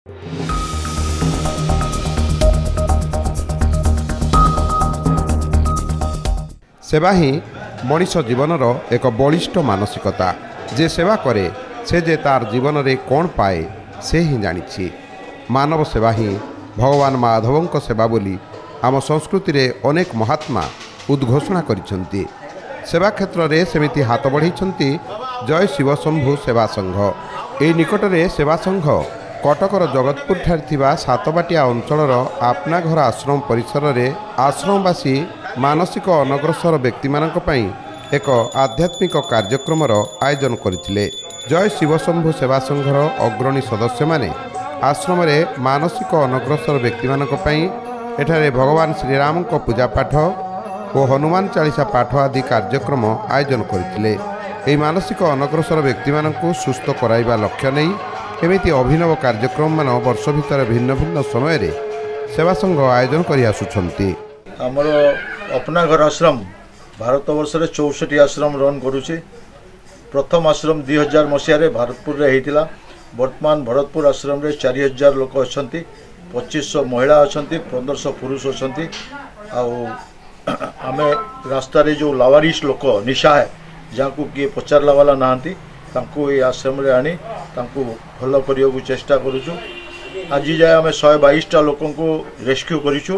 सेवा ही मनीष जीवनर एक बलिष्ठ मानसिकता। जे सेवा करे से जे तार जीवन रे कौन पाए से ही जानी। मानव सेवा ही भगवान माधवों सेवा बोली आम संस्कृति रे अनेक महात्मा उद्घोषणा करिसेंती। सेवा क्षेत्र में सेमिति हाथ बढ़ाई जय शिवशंभु सेवा संघ। ए निकट में सेवा संघ कटकर जगतपुर ठारे सातबाटिया अंचलर आपना घर आश्रम परिसर में आश्रमवासी मानसिक अनग्रसर व्यक्ति एक आध्यात्मिक कार्यक्रम आयोजन करथिले। जय शिवशंभु सेवा संघर अग्रणी सदस्य माने आश्रम में मानसिक अनग्रसर व्यक्ति एठारे भगवान श्रीराम को पूजा पाठ और हनुमान चालीसा पाठ आदि कार्यक्रम आयोजन करथिले। एही मानसिक अनग्रसर व्यक्ति सुस्थ कराइबा लक्ष्य नहीं एमिति अभिनव कार्यक्रम मान वर्ष भितर भिन्न भिन्न समय रे सेवा संघ आयोजन करि आसुछंती। हमर अपना घर आश्रम भारत वर्ष रे 64 आश्रम रन करूची। प्रथम आश्रम 2000 मसीह भारतपुर रे हेतिला। वर्तमान भरतपुर आश्रम रे 4000 लोक अछंती। 2500 महिला अछंती, 1500 पुरुष अछंती। आमे रास्ता रे जो लावारिस लोक निशा है जाको किए पचारला वाला नांती तांको ए आश्रम रे आनी तांको भल करियो चेष्टा करूछु। आज जाए आमे 122टा लोकन को रेस्क्यू करिछु।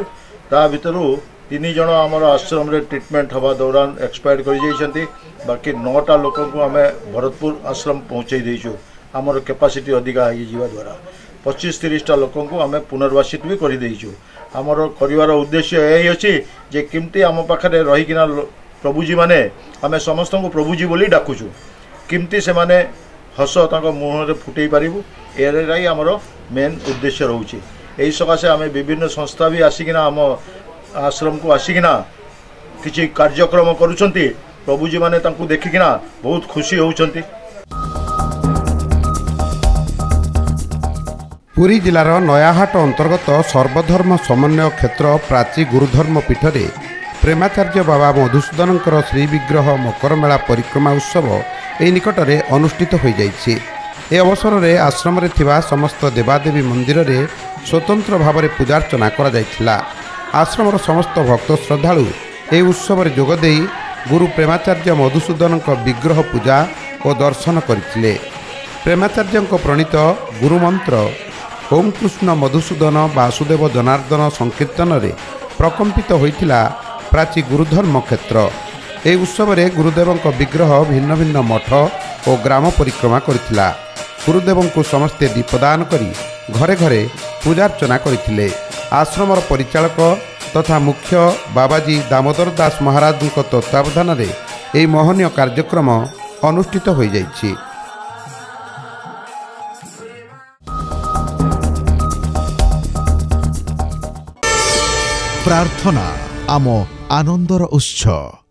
ता भितरु 3 जण हमर आश्रम रे ट्रीटमेंट हवा दौरान एक्सपायर कर जाइछंती। बाकी 9टा लोकन को आमे भरतपुर आश्रम पहुंचाई देइछु। हमर कैपेसिटी अधिका हो जीवा द्वारा 25-30टा लोकन को आमे पुनर्वासित भी कर देइछु। हमर करिवार उद्देश्य यही अछि जे किमती हम पाखरे रही किना प्रभुजी माने आमे समस्त को प्रभुजी बोली डाकुछु। किमती से माने हस तांको मुह रे फुटई पारिबु एराई हमर मेन उद्देश्य रहउछि। एही सकाशे आमे विभिन्न संस्था भी आसिकिना हम आश्रम को आसिकिना किछि कार्यक्रम करूछंती। प्रभुजी माने तांको देखिकिना बहुत खुशी होउछंती। पुरी जिलार नयाहाट अंतर्गत सर्वधर्म समन्वय क्षेत्र प्राची गुरुधर्म पीठरे प्रेमाचार्य बाबा मधुसूदन श्रीविग्रह मकर मेला परिक्रमा उत्सव ए निकट में अनुष्ठित हो जाइछि। ए अवसर में आश्रम रे थिबा समस्त देवादेवी मंदिर रे स्वतंत्र भाव में पूजार्चना करा जायथिला। आश्रमर समस्त भक्त श्रद्धालु ए उत्सव में जोगदे गुरु प्रेमाचार्य मधुसूदन विग्रह पूजा और दर्शन करथिले। प्रेमाचार्य प्रणीत गुरुमंत्र ओम कृष्ण मधुसूदन वासुदेव जनार्दन संकीर्तन रे प्रकंपित होइथिला प्राची गुरुधर्म क्षेत्र। ए उत्सव में गुरुदेव विग्रह भिन्न भिन्न मठ और ग्राम परिक्रमा करथिला। गुरुदेव को समस्ते दीपदान करी घरे घरे पूजार्चना करथिले। आश्रमर परिचालक तथा मुख्य बाबाजी दामोदर दास महाराज तत्वावधान में यह महनीय कार्यक्रम अनुष्ठित हो जाइछि। प्रार्थना आम आनंदर उत्सव।